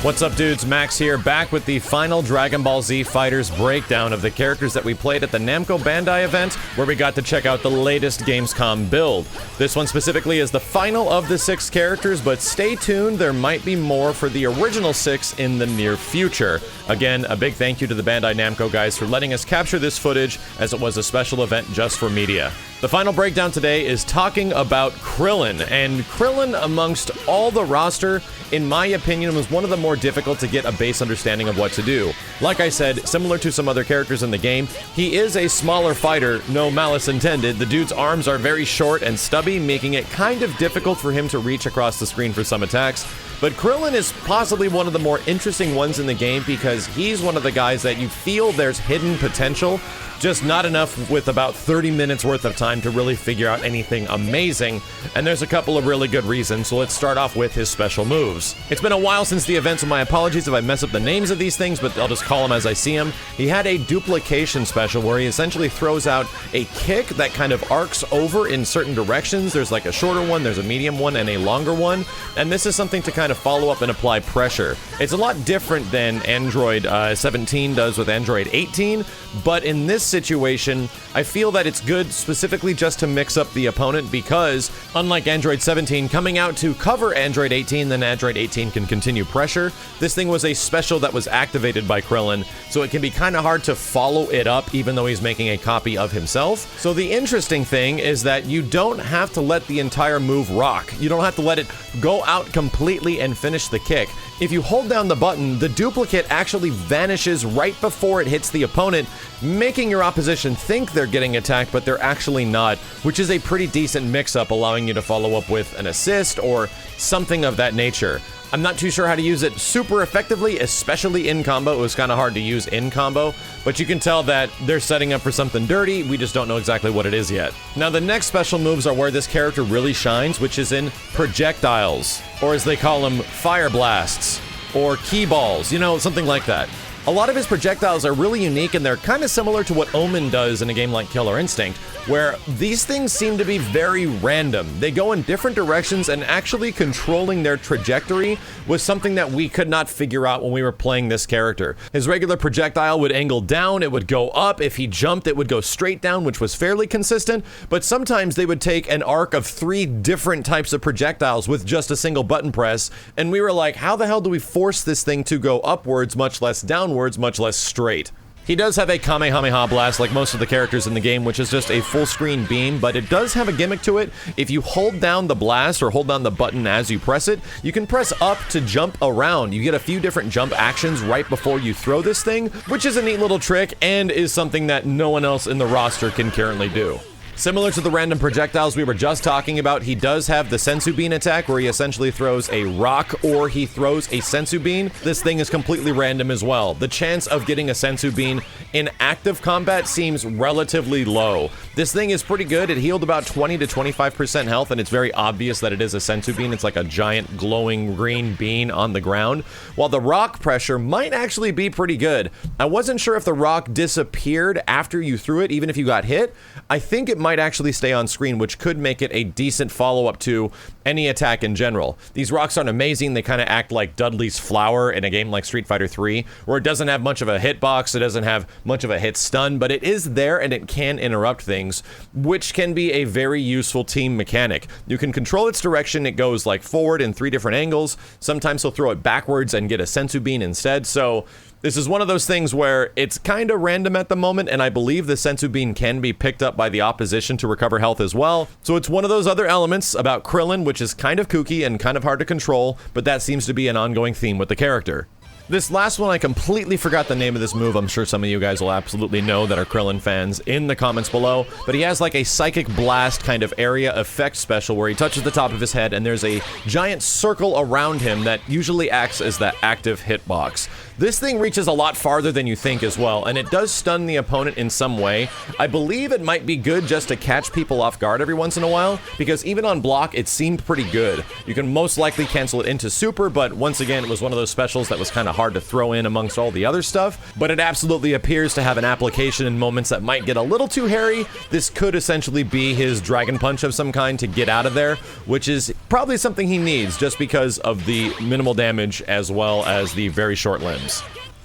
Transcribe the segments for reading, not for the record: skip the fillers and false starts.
What's up, dudes? Max here, back with the final Dragon Ball Z FighterZ breakdown of the characters that we played at the Namco Bandai event, where we got to check out the latest Gamescom build. This one specifically is the final of the 6 characters, but stay tuned, there might be more for the original 6 in the near future. Again, a big thank you to the Bandai Namco guys for letting us capture this footage, as it was a special event just for media. The final breakdown today is talking about KRILLIN, and KRILLIN, amongst all the roster, in my opinion, was one of the more difficult to get a base understanding of what to do. Like I said, similar to some other characters in the game, he is a smaller fighter, no malice intended. The dude's arms are very short and stubby, making it kind of difficult for him to reach across the screen for some attacks. But KRILLIN is possibly one of the more interesting ones in the game because he's one of the guys that you feel there's hidden potential, just not enough with about 30 minutes worth of time to really figure out anything amazing, and there's a couple of really good reasons, so let's start off with his special moves. It's been a while since the event, so my apologies if I mess up the names of these things, but I'll just call them as I see them. He had a duplication special where he essentially throws out a kick that kind of arcs over in certain directions. There's like a shorter one, there's a medium one, and a longer one, and this is something to kind of follow up and apply pressure. It's a lot different than Android 17 does with Android 18, but in this situation, I feel that it's good specifically just to mix up the opponent because, unlike Android 17 coming out to cover Android 18, then Android 18 can continue pressure, this thing was a special that was activated by KRILLIN, so it can be kind of hard to follow it up even though he's making a copy of himself. So the interesting thing is that you don't have to let the entire move rock. You don't have to let it go out completely and finish the kick. If you hold down the button, the duplicate actually vanishes right before it hits the opponent, making your opposition think they're getting attacked, but they're actually not, which is a pretty decent mix-up, allowing you to follow up with an assist or something of that nature. I'm not too sure how to use it super effectively, especially in combo. It was kind of hard to use in combo, but you can tell that they're setting up for something dirty. We just don't know exactly what it is yet. Now, the next special moves are where this character really shines, which is in Projectiles, or as they call them, Fire Blasts, or Key Balls, you know, something like that. A lot of his projectiles are really unique, and they're kind of similar to what Omen does in a game like Killer Instinct, where these things seem to be very random. They go in different directions, and actually controlling their trajectory was something that we could not figure out when we were playing this character. His regular projectile would angle down, it would go up. If he jumped, it would go straight down, which was fairly consistent, but sometimes they would take an arc of 3 different types of projectiles with just a single button press, and we were like, how the hell do we force this thing to go upwards, much less downwards, much less straight? He does have a Kamehameha Blast like most of the characters in the game, which is just a full screen beam, but it does have a gimmick to it. If you hold down the blast or hold down the button as you press it, you can press up to jump around. You get a few different jump actions right before you throw this thing, which is a neat little trick and is something that no one else in the roster can currently do. Similar to the random projectiles we were just talking about, he does have the Sensu Bean attack where he essentially throws a rock or he throws a Sensu Bean. This thing is completely random as well. The chance of getting a Sensu Bean in active combat seems relatively low. This thing is pretty good. It healed about 20 to 25% health, and it's very obvious that it is a Sensu Bean. It's like a giant glowing green bean on the ground, while the rock pressure might actually be pretty good. I wasn't sure if the rock disappeared after you threw it, even if you got hit. I think it might actually stay on screen, which could make it a decent follow-up to any attack in general. These rocks aren't amazing. They kind of act like Dudley's flower in a game like Street Fighter 3, where it doesn't have much of a hitbox, it doesn't have much of a hit stun, but it is there and it can interrupt things, which can be a very useful team mechanic. You can control its direction. It goes like forward in 3 different angles. Sometimes he'll throw it backwards and get a Sensu Bean instead, so this is one of those things where it's kind of random at the moment, and I believe the Sensu Bean can be picked up by the opposition to recover health as well. So it's one of those other elements about KRILLIN, which is kind of kooky and kind of hard to control, but that seems to be an ongoing theme with the character. This last one, I completely forgot the name of this move. I'm sure some of you guys will absolutely know that are KRILLIN fans in the comments below, but he has like a psychic blast kind of area effect special where he touches the top of his head and there's a giant circle around him that usually acts as that active hitbox. This thing reaches a lot farther than you think as well, and it does stun the opponent in some way. I believe it might be good just to catch people off guard every once in a while, because even on block, it seemed pretty good. You can most likely cancel it into super, but once again, it was one of those specials that was kind of hard to throw in amongst all the other stuff, but it absolutely appears to have an application in moments that might get a little too hairy. This could essentially be his Dragon Punch of some kind to get out of there, which is probably something he needs just because of the minimal damage as well as the very short limbs.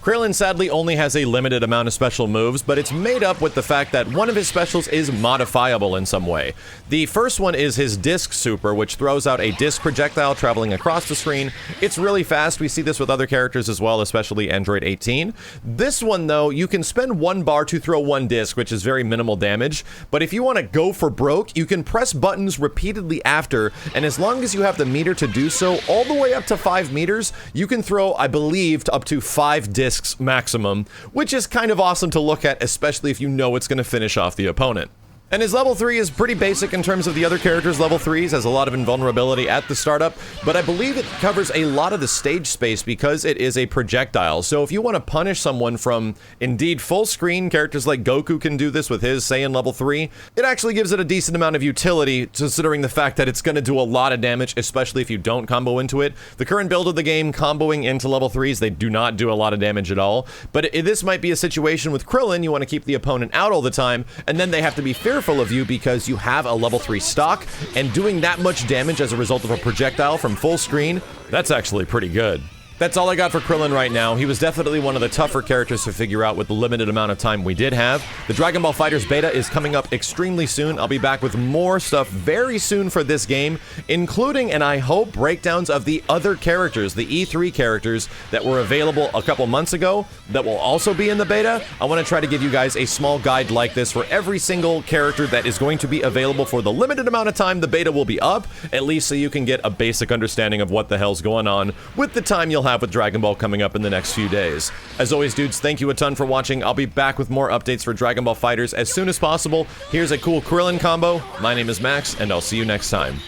KRILLIN sadly only has a limited amount of special moves, but it's made up with the fact that one of his specials is modifiable in some way. The first one is his disc super, which throws out a disc projectile traveling across the screen. It's really fast. We see this with other characters as well, especially Android 18. This one, though, you can spend 1 bar to throw 1 disc, which is very minimal damage, but if you want to go for broke, you can press buttons repeatedly after, and as long as you have the meter to do so, all the way up to 5 meters, you can throw, I believe, up to 5 discs maximum, which is kind of awesome to look at, especially if you know it's going to finish off the opponent. And his level 3 is pretty basic in terms of the other characters' level 3s, has a lot of invulnerability at the startup, but I believe it covers a lot of the stage space because it is a projectile. So if you want to punish someone from, indeed, full screen, characters like Goku can do this with his Saiyan level 3, it actually gives it a decent amount of utility, considering the fact that it's going to do a lot of damage, especially if you don't combo into it. The current build of the game, comboing into level 3s, they do not do a lot of damage at all, but this might be a situation with KRILLIN, you want to keep the opponent out all the time, and then they have to be fearful of you because you have a level 3 stock, and doing that much damage as a result of a projectile from full screen, that's actually pretty good. That's all I got for KRILLIN right now. He was definitely one of the tougher characters to figure out with the limited amount of time we did have. The Dragon Ball FighterZ beta is coming up extremely soon. I'll be back with more stuff very soon for this game, including, and I hope, breakdowns of the other characters, the E3 characters that were available a couple months ago that will also be in the beta. I want to try to give you guys a small guide like this for every single character that is going to be available for the limited amount of time the beta will be up, at least so you can get a basic understanding of what the hell's going on with the time you'll have with Dragon Ball coming up in the next few days. As always, dudes, thank you a ton for watching. I'll be back with more updates for Dragon Ball FighterZ as soon as possible. Here's a cool KRILLIN combo. My name is Max, and I'll see you next time.